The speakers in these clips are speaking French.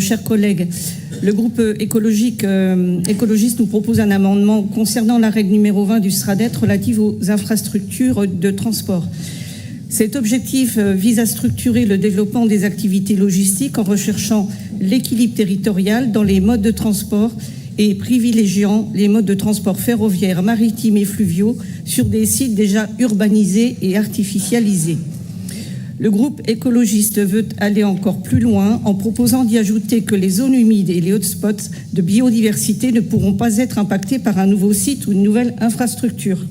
chers collègues. Le groupe écologiste nous propose un amendement concernant la règle numéro 20 du SRADET relative aux infrastructures de transport. Cet objectif vise à structurer le développement des activités logistiques en recherchant l'équilibre territorial dans les modes de transport et privilégiant les modes de transport ferroviaire, maritime et fluviaux sur des sites déjà urbanisés et artificialisés. Le groupe écologiste veut aller encore plus loin en proposant d'y ajouter que les zones humides et les hotspots de biodiversité ne pourront pas être impactés par un nouveau site ou une nouvelle infrastructure.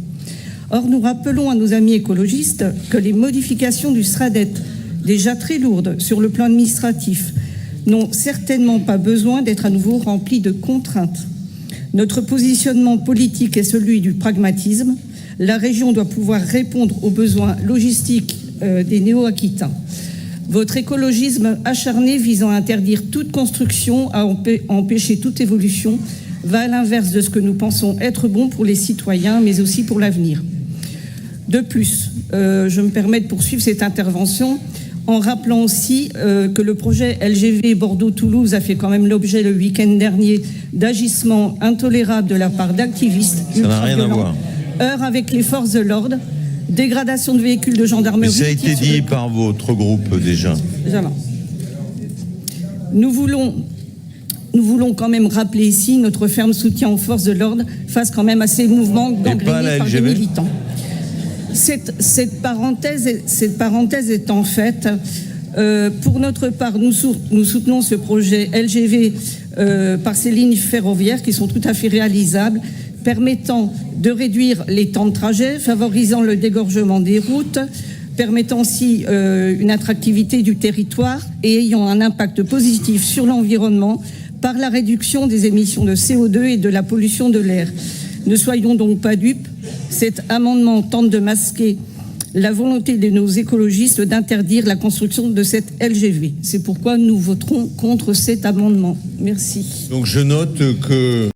Or, nous rappelons à nos amis écologistes que les modifications du SRADET, déjà très lourdes sur le plan administratif, n'ont certainement pas besoin d'être à nouveau remplies de contraintes. Notre positionnement politique est celui du pragmatisme. La région doit pouvoir répondre aux besoins logistiques des néo-aquitains. Votre écologisme acharné visant à interdire toute construction, à empêcher toute évolution, va à l'inverse de ce que nous pensons être bon pour les citoyens, mais aussi pour l'avenir. De plus, je me permets de poursuivre cette intervention en rappelant aussi que le projet LGV Bordeaux-Toulouse a fait quand même l'objet le week-end dernier d'agissements intolérables de la part d'activistes. Ça n'a rien à voir. Heurts avec les forces de l'ordre, dégradation de véhicules de gendarmerie. Mais ça a été dit par votre groupe déjà. Nous voulons quand même rappeler ici notre ferme soutien aux forces de l'ordre face quand même à ces mouvements gangrénés par des militants. Cette parenthèse étant faite, pour notre part, nous soutenons ce projet LGV par ces lignes ferroviaires qui sont tout à fait réalisables, permettant de réduire les temps de trajet, favorisant le dégorgement des routes, permettant aussi une attractivité du territoire et ayant un impact positif sur l'environnement par la réduction des émissions de CO2 et de la pollution de l'air. Ne soyons donc pas dupes, cet amendement tente de masquer la volonté de nos écologistes d'interdire la construction de cette LGV. C'est pourquoi nous voterons contre cet amendement. Merci. Donc je note que